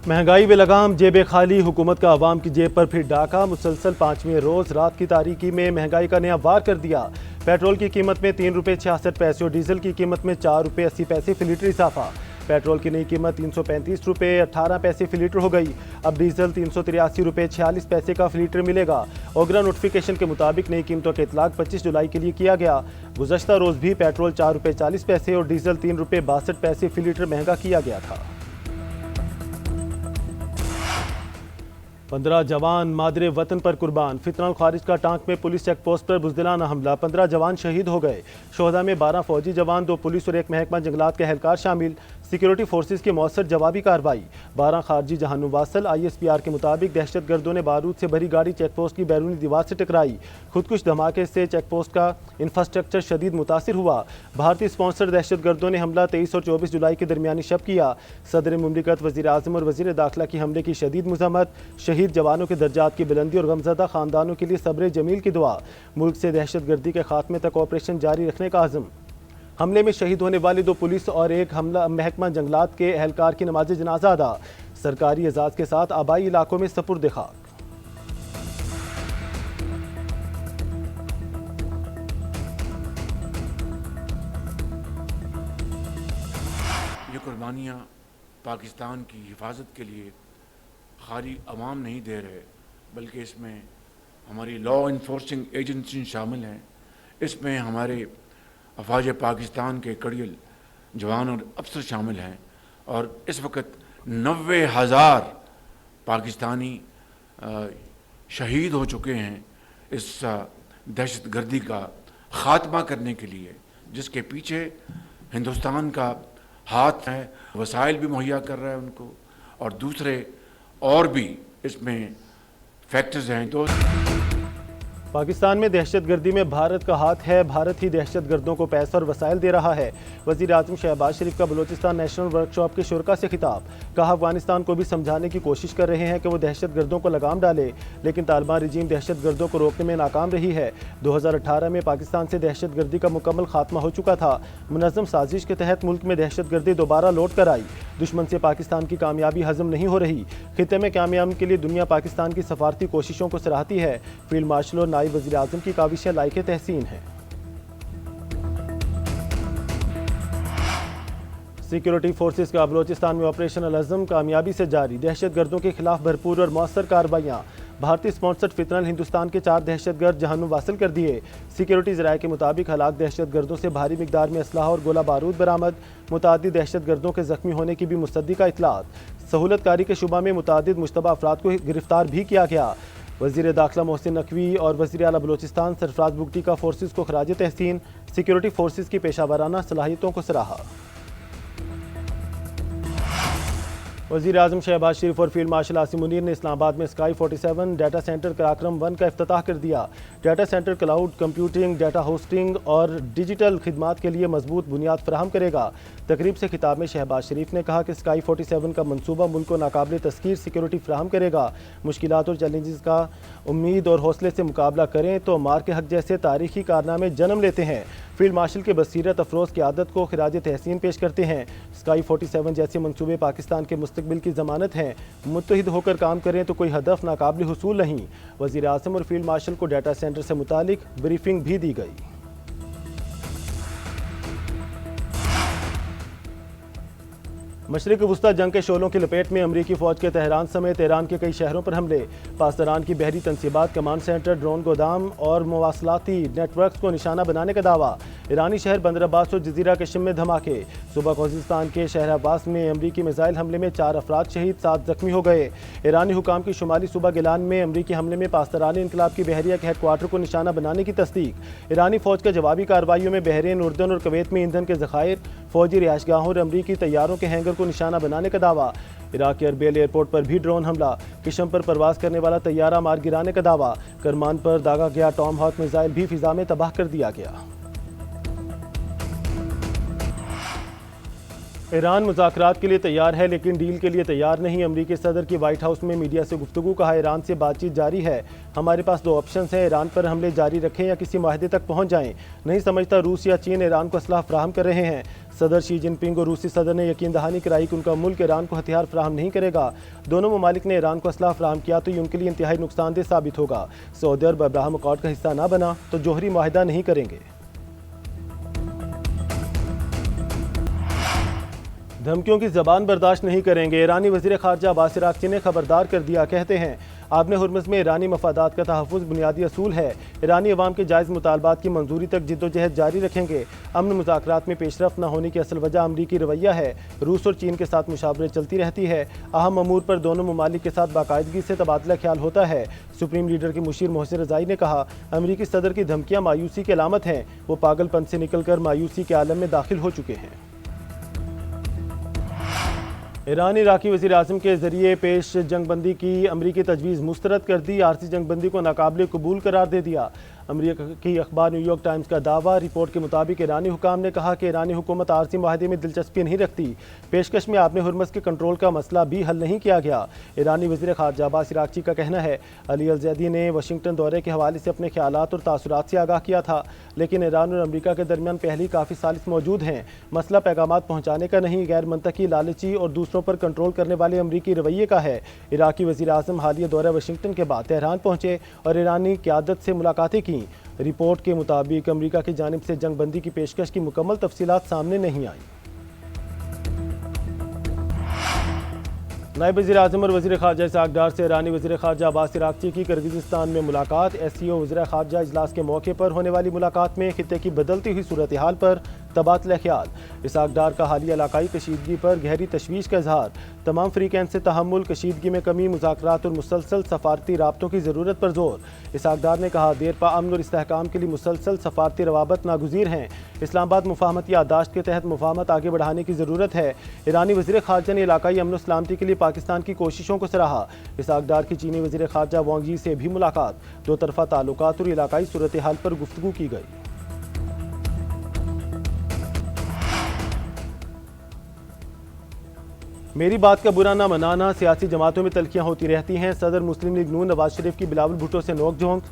مہنگائی بے لگام جیبیں خالی، حکومت کا عوام کی جیب پر پھر ڈاکہ، مسلسل 5ویں روز رات کی تاریکی میں مہنگائی کا نیا وار کر دیا۔ پیٹرول کی قیمت میں 3 روپے 66 پیسے اور ڈیزل کی قیمت میں 4 روپے 80 پیسے فی لیٹر اضافہ۔ پیٹرول کی نئی قیمت 335 روپے 18 پیسے فی لیٹر ہو گئی۔ اب ڈیزل 383 روپے 46 پیسے کا فی لیٹر ملے گا۔ اوگرا نوٹیفیکیشن کے مطابق نئی قیمتوں کا اطلاق 25 جولائی کے لیے کیا گیا۔ گزشتہ روز بھی پیٹرول 4 روپے 40 پیسے اور ڈیزل 3 روپے 62 پیسے فی لیٹر مہنگا کیا گیا تھا۔ 15 جوان مادر وطن پر قربان، فتنہ الخارج کا ٹانک میں پولیس چیک پوسٹ پر بزدلانہ حملہ، 15 جوان شہید ہو گئے۔ شہداء میں 12 فوجی جوان، 2 پولیس اور 1 محکمہ جنگلات کے اہلکار شامل۔ سیکیورٹی فورسز کی مؤثر جوابی کارروائی، 12 خارجی جہنم واصل۔ ISPR کے مطابق دہشت گردوں نے بارود سے بھری گاڑی چیک پوسٹ کی بیرونی دیوار سے ٹکرائی۔ خودکش دھماکے سے چیک پوسٹ کا انفراسٹرکچر شدید متاثر ہوا۔ بھارتی سپانسر دہشت گردوں نے حملہ 23 اور 24 جولائی کے درمیانی شب کیا۔ صدر مملکت، وزیر اعظم اور وزیر داخلہ کی حملے کی شدید مذمت، شہید جوانوں کے درجات کی بلندی اور غمزدہ خاندانوں کے لیے صبر جمیل کی دعا۔ ملک سے دہشت گردی کے خاتمے تک آپریشن جاری رکھنے کا عزم۔ حملے میں شہید ہونے والے 2 پولیس اور 1 محکمہ جنگلات کے اہلکار کی نماز جنازہ ادا، سرکاری اعزاز کے ساتھ آبائی علاقوں میں سپرد خاک۔ یہ قربانیاں پاکستان کی حفاظت کے لیے خالی عوام نہیں دے رہے، بلکہ اس میں ہماری لا انفورسنگ ایجنسی شامل ہیں، اس میں ہمارے افواج پاکستان کے کڑیل جوان اور افسر شامل ہیں، اور اس وقت 90,000 پاکستانی شہید ہو چکے ہیں اس دہشت گردی کا خاتمہ کرنے کے لیے، جس کے پیچھے ہندوستان کا ہاتھ ہے، وسائل بھی مہیا کر رہا ہے ان کو، اور دوسرے اور بھی اس میں فیکٹرز ہیں۔ تو پاکستان میں دہشت گردی میں بھارت کا ہاتھ ہے، بھارت ہی دہشت گردوں کو پیسہ اور وسائل دے رہا ہے۔ وزیر اعظم شہباز شریف کا بلوچستان نیشنل ورکشاپ کے شرکاء سے خطاب، کہا افغانستان کو بھی سمجھانے کی کوشش کر رہے ہیں کہ وہ دہشت گردوں کو لگام ڈالے، لیکن طالبان رجیم دہشت گردوں کو روکنے میں ناکام رہی ہے۔ 2018 میں پاکستان سے دہشت گردی کا مکمل خاتمہ ہو چکا تھا۔ منظم سازش کے تحت ملک میں دہشت گردی دوبارہ لوٹ کر آئی۔ دشمن سے پاکستان کی کامیابی ہضم نہیں ہو رہی۔ خطے میں کامیابی کے لیے دنیا پاکستان کی سفارتی کوششوں کو سراہتی ہے۔ فیلڈ مارشل اور نائب وزیر اعظم کی کاوشیں لائق تحسین ہیں۔ سیکیورٹی فورسز کا بلوچستان میں آپریشن العزم کامیابی سے جاری، دہشت گردوں کے خلاف بھرپور اور مؤثر کارروائیاں۔ بھارتی سپانسرڈ فتنہ ہندوستان کے 4 دہشت گرد جہنم واصل کر دیے۔ سیکیورٹی ذرائع کے مطابق ہلاک دہشت گردوں سے بھاری مقدار میں اسلحہ اور گولہ بارود برآمد، متعدد دہشت گردوں کے زخمی ہونے کی بھی مصدقہ اطلاعات۔ سہولت کاری کے شعبہ میں متعدد مشتبہ افراد کو گرفتار بھی کیا گیا۔ وزیر داخلہ محسن نقوی اور وزیر اعلیٰ بلوچستان سرفراز بگٹی کا فورسز کو خراج تحسین، سیکیورٹی فورسز کی پیشہ ورانہ صلاحیتوں کو سراہا۔ وزیر اعظم شہباز شریف اور فیلڈ مارشل عاصم منیر نے اسلام آباد میں اسکائی 47 ڈیٹا سینٹر قراقرم 1 کا افتتاح کر دیا۔ Data centre cloud computing, data hosting اور ڈیجیٹل خدمات کے لیے مضبوط بنیاد فراہم کرے گا۔ تقریب سے خطاب میں شہباز شریف نے کہا کہ اسکائی 47 کا منصوبہ ملک کو ناقابل تسخیر سیکیورٹی فراہم کرے گا۔ مشکلات اور چیلنجز کا امید اور حوصلے سے مقابلہ کریں تو مار کے حق جیسے تاریخی کارنامے جنم لیتے ہیں۔ فیلڈ مارشل کے بصیرت افروز قیادت کو خراج تحسین پیش کرتے ہیں۔ اسکائی 47 جیسے منصوبے پاکستان کے مستقبل کی ضمانت ہیں۔ متحد ہو کر کام کریں تو کوئی ہدف ناقابل حصول نہیں۔ وزیر اعظم اور فیلڈ مارشل کو ڈیٹا سینٹر سے متعلق بریفنگ بھی دی گئی۔ مشرق وسطی جنگ کے شعلوں کی لپیٹ میں امریکی فوج کے تہران سمیت ایران کے کئی شہروں پر حملے، پاسداران کی بحری تنصیبات، کمانڈ سینٹر، ڈرون گودام اور مواصلاتی نیٹ ورکس کو نشانہ بنانے کا دعویٰ۔ ایرانی شہر بندر عباس اور جزیرہ کشم میں دھماکے، صوبہ خوزستان کے شہر عباس میں امریکی میزائل حملے میں 4 افراد شہید، 7 زخمی ہو گئے۔ ایرانی حکام کی شمالی صوبہ گیلان میں امریکی حملے میں پاسداران انقلاب کی بحریہ کے ہیڈ کوارٹر کو نشانہ بنانے کی تصدیق۔ ایرانی فوج کا جوابی کارروائیوں میں بحرین، اردن اور کویت میں ایندھن کے ذخائر، فوجی رہائش گاہوں اور امریکی طیاروں کے ہینگر کو نشانہ بنانے کا دعویٰ۔ عراق کے اربیل ایئرپورٹ پر بھی ڈرون حملہ، کشم پر پرواز کرنے والا طیارہ مار گرانے کا دعویٰ۔ کرمان پر داغا گیا ٹام ہاک میزائل بھی فضا میں تباہ کر دیا گیا۔ ایران مذاکرات کے لیے تیار ہے لیکن ڈیل کے لیے تیار نہیں، امریکی صدر کی وائٹ ہاؤس میں میڈیا سے گفتگو، کہا ایران سے بات چیت جاری ہے، ہمارے پاس 2 آپشنز ہیں، ایران پر حملے جاری رکھیں یا کسی معاہدے تک پہنچ جائیں، نہیں سمجھتا روس یا چین ایران کو اسلحہ فراہم کر رہے ہیں۔ صدر شی جن پنگ اور روسی صدر نے یقین دہانی کرائی کہ ان کا ملک ایران کو ہتھیار فراہم نہیں کرے گا۔ دونوں ممالک نے ایران کو اسلحہ فراہم کیا تو یہ ان کے لیے انتہائی نقصان دہ ثابت ہوگا۔ سعودی عرب ابراہم اکارڈ کا حصہ نہ بنا تو جوہری معاہدہ نہیں کریں گے۔ دھمکیوں کی زبان برداشت نہیں کریں گے، ایرانی وزیر خارجہ عباس عراقچی نے خبردار کر دیا۔ کہتے ہیں آبِ ہرمز میں ایرانی مفادات کا تحفظ بنیادی اصول ہے۔ ایرانی عوام کے جائز مطالبات کی منظوری تک جد و جہد جاری رکھیں گے۔ امن مذاکرات میں پیش رفت نہ ہونے کی اصل وجہ امریکی رویہ ہے۔ روس اور چین کے ساتھ مشاورت چلتی رہتی ہے۔ اہم امور پر دونوں ممالک کے ساتھ باقاعدگی سے تبادلہ خیال ہوتا ہے۔ سپریم لیڈر کے مشیر محسن رضائی نے کہا امریکی صدر کی دھمکیاں مایوسی کی علامت ہیں۔ وہ پاگل پن سے نکل کر مایوسی کے عالم میں داخل ہو چکے ہیں۔ ایران عراقی وزیر اعظم کے ذریعے پیش جنگ بندی کی امریکی تجویز مسترد کر دی، عارضی جنگ بندی کو ناقابل قبول قرار دے دیا۔ امریکی اخبار نیو یارک ٹائمز کا دعویٰ، رپورٹ کے مطابق ایرانی حکام نے کہا کہ ایرانی حکومت عارضی معاہدے میں دلچسپی نہیں رکھتی۔ پیشکش میں آبِ ہرمز کے کنٹرول کا مسئلہ بھی حل نہیں کیا گیا۔ ایرانی وزیر خارجہ عباس عراقچی کا کہنا ہے علی الزیدی نے واشنگٹن دورے کے حوالے سے اپنے خیالات اور تاثرات سے آگاہ کیا تھا، لیکن ایران اور امریکہ کے درمیان پہلی کافی سالس موجود ہیں۔ مسئلہ پیغامات پہنچانے کا نہیں، غیر منطقی، لالچی اور دوسروں پر کنٹرول کرنے والے امریکی رویے کا ہے۔ عراقی وزیر اعظم حالیہ دورہ واشنگٹن کے بعد تہران پہنچے اور ایرانی قیادت سے ملاقاتیں کیں۔ رپورٹ کے مطابق امریکہ کی جانب سے جنگ بندی کی پیشکش کی مکمل تفصیلات سامنے نہیں آئیں۔ نائب وزیر اعظم اور وزیر خارجہ اسحاق ڈار سے ایرانی وزیر خارجہ عباس عراقچی کی کرغزستان میں ملاقات۔ SCO وزیر خارجہ اجلاس کے موقع پر ہونے والی ملاقات میں خطے کی بدلتی ہوئی صورتحال پر تبادلہ خیال۔ اسحاق ڈار کا حالیہ علاقائی کشیدگی پر گہری تشویش کا اظہار۔ تمام فریقین سے تحمل، کشیدگی میں کمی، مذاکرات اور مسلسل سفارتی رابطوں کی ضرورت پر زور۔ اسحاق ڈار نے کہا دیر پا امن اور استحکام کے لیے مسلسل سفارتی روابط ناگزیر ہیں۔ اسلام آباد مفاہمت یادداشت کے تحت مفاہمت آگے بڑھانے کی ضرورت ہے۔ ایرانی وزیر خارجہ نے علاقائی امن و سلامتی کے لیے پاکستان کی کوششوں کو سراہا۔ اسحاق ڈار کی چینی وزیر خارجہ وانگ یی سے بھی ملاقات۔ دو طرفہ تعلقات اور علاقائی صورتحال پر گفتگو کی گئی۔ میری بات کا برا نہ منانا، سیاسی جماعتوں میں تلخیاں ہوتی رہتی ہیں۔ صدر مسلم لیگ نون نواز شریف کی بلاول بھٹو سے نوک جھونک،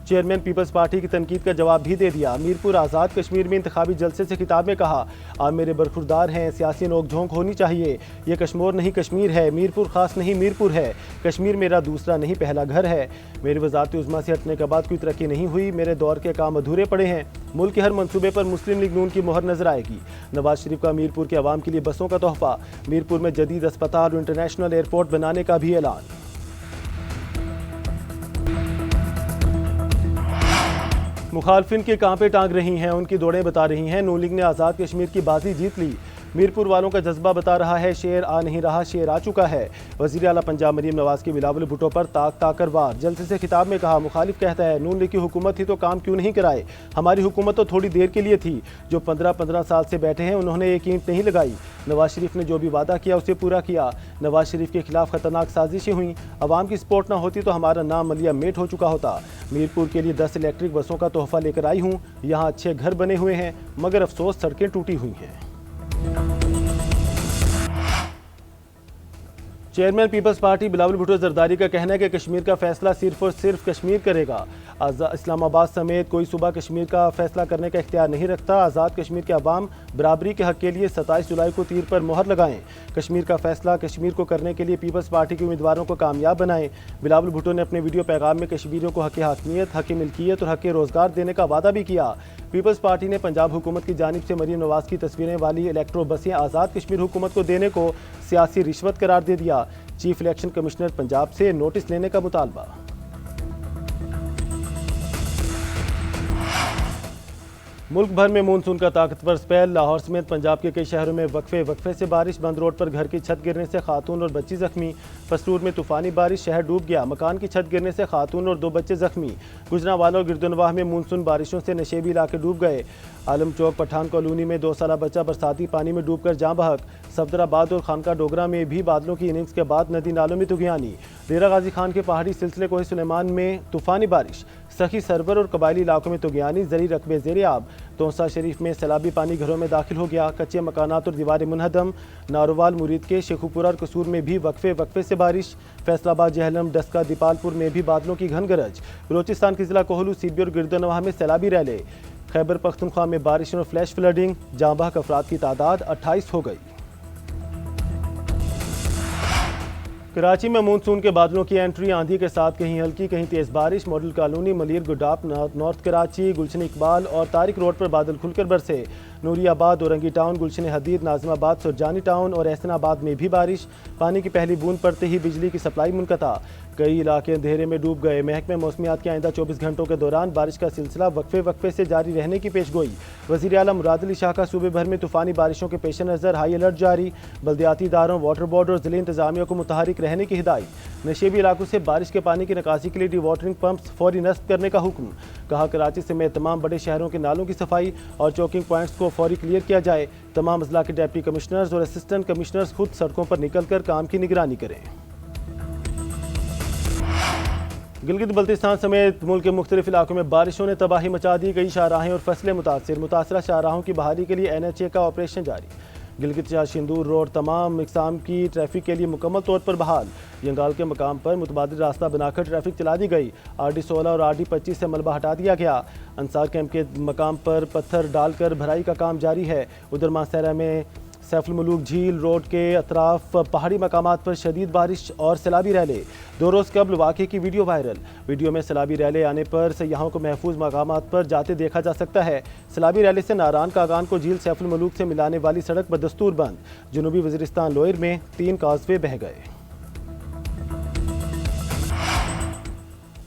چیئرمین پیپلز پارٹی کی تنقید کا جواب بھی دے دیا۔ میرپور آزاد کشمیر میں انتخابی جلسے سے خطاب میں کہا آپ میرے برخوردار ہیں، سیاسی نوک جھونک ہونی چاہیے۔ یہ کشمور نہیں کشمیر ہے، میرپور خاص نہیں میرپور ہے، کشمیر میرا دوسرا نہیں پہلا گھر ہے۔ میری وزارت عظمیٰ سے ہٹنے کے بعد کوئی ترقی نہیں ہوئی، میرے دور کے کام ادھورے پڑے ہیں۔ ملک کے ہر منصوبے پر مسلم لیگ نون کی مہر نظر آئے گی۔ نواز شریف کا میرپور کے عوام کے لیے بسوں کا تحفہ، میرپور میں جدید اسپتال اور انٹرنیشنل ایئرپورٹ بنانے کا بھی اعلان۔ مخالفین کے کانپے ٹانگ رہی ہیں، ان کی دوڑیں بتا رہی ہیں نون لیگ نے آزاد کشمیر کی بازی جیت لی۔ میرپور والوں کا جذبہ بتا رہا ہے شیر آ نہیں رہا، شیر آ چکا ہے۔ وزیر اعلیٰ پنجاب مریم نواز کی بلاول بھٹو پر تاک تاکر وار۔ جلسے سے خطاب میں کہا مخالف کہتا ہے نون لیگ کی حکومت تھی تو کام کیوں نہیں کرائے، ہماری حکومت تو تھوڑی دیر کے لیے تھی، جو 15 سال سے بیٹھے ہیں انہوں نے ایک اینٹ نہیں لگائی۔ نواز شریف نے جو بھی وعدہ کیا اسے پورا کیا۔ نواز شریف کے خلاف خطرناک سازشیں ہوئیں، عوام کی سپورٹ نہ ہوتی تو ہمارا نام ملیا میٹ ہو چکا ہوتا۔ میرپور کے لیے 10 الیکٹرک بسوں کا تحفہ لے کر آئی ہوں، یہاں اچھے گھر بنے ہوئے ہیں مگر افسوس سڑکیں ٹوٹی ہوئی ہیں۔ چیئرمین پیپلز پارٹی بلاول بھٹو زرداری کا کہنا ہے کہ کشمیر کا فیصلہ صرف اور صرف کشمیر کرے گا۔ اسلام آباد سمیت کوئی صوبہ کشمیر کا فیصلہ کرنے کا اختیار نہیں رکھتا۔ آزاد کشمیر کے عوام برابری کے حق کے لیے 27 جولائی کو تیر پر مہر لگائیں۔ کشمیر کا فیصلہ کشمیر کو کرنے کے لیے پیپلز پارٹی کے امیدواروں کو کامیاب بنائیں۔ بلاول بھٹو نے اپنے ویڈیو پیغام میں کشمیریوں کو حق حاکمیت، حق ملکیت اور حق روزگار دینے کا وعدہ بھی کیا۔ پیپلز پارٹی نے پنجاب حکومت کی جانب سے مریم نواز کی تصویریں والی الیکٹرو بسیں آزاد کشمیر حکومت کو دینے کو سیاسی رشوت قرار دے دیا۔ چیف الیکشن کمشنر پنجاب سے نوٹس لینے کا مطالبہ۔ ملک بھر میں مونسون کا طاقتور سپیل، لاہور سمیت پنجاب کے کئی شہروں میں وقفے سے بارش، بند روڈ پر گھر کی چھت گرنے سے خاتون اور بچی زخمی، پسرور میں طوفانی بارش، شہر ڈوب گیا، مکان کی چھت گرنے سے خاتون اور 2 بچے زخمی، گجرانوالہ اور گردنواہ میں مونسون بارشوں سے نشیبی علاقے ڈوب گئے، عالم چوک پٹھان کالونی میں 2 سالہ بچہ برساتی پانی میں ڈوب کر جاں بحق، صفدرآباد اور خانقاہ ڈوگرہ میں بھی بادلوں کی اننگز کے بعد ندی نالوں میں طغیانی، ڈیرہ غازی خان کے پہاڑی سلسلے کوہ سلیمان میں طوفانی بارش، سخی سرور اور قبائلی علاقوں میں طغیانی، زرعی رقبے زیر آب، تونسا شریف میں سیلابی پانی گھروں میں داخل ہو گیا، کچے مکانات اور دیواریں منہدم، ناروال مرید کے شیخوپورہ اور قصور میں بھی وقفے سے بارش، فیصل آباد جہلم ڈسکا دیپال پور میں بھی بادلوں کی گھن گرج، بلوچستان کے ضلع کوہلو سیبی اور گردنواہ میں سیلابی ریلے، خیبر پختونخوا میں بارشوں اور فلیش فلڈنگ، جاں بحق افراد کی تعداد 28 ہو گئی۔ کراچی میں مونسون کے بادلوں کی انٹری، آندھی کے ساتھ کہیں ہلکی کہیں تیز بارش۔ Model colony, Malir Gadap, north Karachi, Gulshan Iqbal اور طارق روڈ پر بادل کھل کر برسے۔ نوری آباد، اورنگی ٹاؤن، گلشن حدید، ناظم آباد، سرجانی ٹاؤن اور احسن آباد میں بھی بارش۔ پانی کی پہلی بوند پڑتے ہی بجلی کی سپلائی منقطع، کئی علاقے اندھیرے میں ڈوب گئے۔ محکمہ موسمیات کے آئندہ 24 گھنٹوں کے دوران بارش کا سلسلہ وقفے سے جاری رہنے کی پیش گوئی۔ وزیر اعلیٰ مراد علی شاہ کا صوبے بھر میں طوفانی بارشوں کے پیش نظر ہائی الرٹ جاری، بلدیاتی اداروں، واٹر بورڈ اور ضلعی انتظامیہ کو متحرک رہنے کی ہدایت۔ نشیبی علاقوں سے بارش کے پانی کی نکاسی کے لیے ڈی واٹرنگ پمپس فوری نصب کرنے کا حکم، کہا کراچی سمیت تمام بڑے شہروں کے نالوں کی صفائی اور چوکنگ پوائنٹس کو فوری کلیئر کیا جائے۔ تمام اضلاع کے ڈپٹی کمشنرز اور اسسٹنٹ کمشنرز خود سڑکوں پر نکل کر کام کی نگرانی کریں۔ گلگت بلتستان سمیت ملک کے مختلف علاقوں میں بارشوں نے تباہی مچا دی، کئی شاہراہیں اور فصلیں متاثرہ شاہراہوں کی بحالی کے لیے NHA کا آپریشن جاری۔ گلگت شاہشندور روڈ تمام اقسام کی ٹریفک کے لیے مکمل طور پر بحال، ینگال کے مقام پر متبادل راستہ بنا کر ٹریفک چلا دی گئی، RD 16 اور RD 25 سے ملبہ ہٹا دیا گیا۔ انصار کیمپ کے مقام پر پتھر ڈال کر بھرائی کا کام جاری ہے۔ ادھر مانسہرہ میں سیف الملوک جھیل روڈ کے اطراف پہاڑی مقامات پر شدید بارش اور سیلابی ریلے۔ 2 روز قبل واقعے کی ویڈیو وائرل، ویڈیو میں سیلابی ریلے آنے پر سیاحوں کو محفوظ مقامات پر جاتے دیکھا جا سکتا ہے۔ سیلابی ریلے سے ناران کاغان کو جھیل سیف الملوک سے ملانے والی سڑک بدستور بند۔ جنوبی وزیرستان لوئر میں 3 کازوے بہہ گئے۔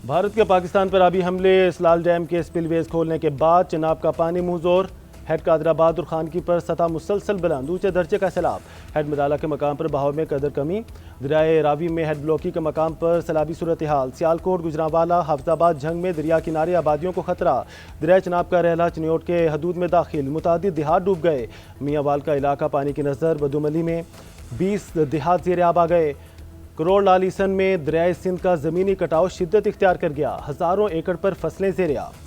بھارت کے پاکستان پر آبی حملے، اسلال ڈیم کے سپل ویز کھولنے کے بعد چناب کا پانی منہ زور، ہیڈ قادر آباد اور خانگی پر سطح مسلسل بلند، اونچے درجے کا سیلاب۔ ہیڈ مدالہ کے مقام پر بہاؤ میں قدر کمی، دریائے راوی میں ہیڈ بلوکی کے مقام پر سیلابی صورتحال۔ سیالکوٹ، گجرانوالہ، حافظ آباد جھنگ میں دریا کنارے آبادیوں کو خطرہ۔ دریائے چناب کا رحلہ چنیوٹ کے حدود میں داخل، متعدد دیہات ڈوب گئے۔ میاں وال کا علاقہ پانی کی نظر، بدوملی میں 20 دیہات زیر آب آ گئے۔ کروڑ لالیسن میں دریائے سندھ کا زمینی کٹاؤ شدت اختیار کر گیا، ہزاروں ایکڑ پر فصلیں زیر آب۔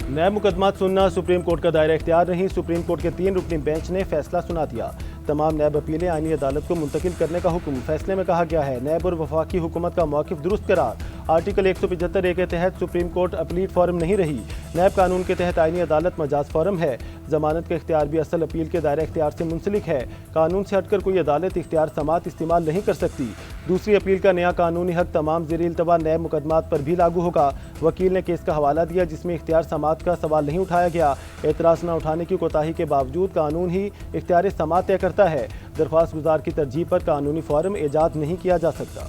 نیب مقدمات سننا سپریم کورٹ کا دائرہ اختیار نہیں، سپریم کورٹ کے 3 رکنی بینچ نے فیصلہ سنا دیا۔ تمام نیب اپیلیں آئینی عدالت کو منتقل کرنے کا حکم۔ فیصلے میں کہا گیا ہے نیب اور وفاقی حکومت کا موقف درست قرار۔ آرٹیکل 175(a) کے تحت سپریم کورٹ اپیلیٹ فورم نہیں رہی۔ نیب قانون کے تحت آئینی عدالت مجاز فورم ہے۔ ضمانت کا اختیار بھی اصل اپیل کے دائرہ اختیار سے منسلک ہے۔ قانون سے ہٹ کر کوئی عدالت اختیار سماعت استعمال نہیں کر سکتی۔ دوسری اپیل کا نیا قانونی حق تمام زیر التوا نیب مقدمات پر بھی لاگو ہوگا۔ وکیل نے کیس کا حوالہ دیا جس میں اختیار سماعت کا سوال نہیں اٹھایا گیا۔ اعتراض نہ اٹھانے کی کوتاہی کے باوجود قانون ہی اختیار سماعت طے کرتا ہے۔ درخواست گزار کی ترجیح پر قانونی فورم ایجاد نہیں کیا جا سکتا۔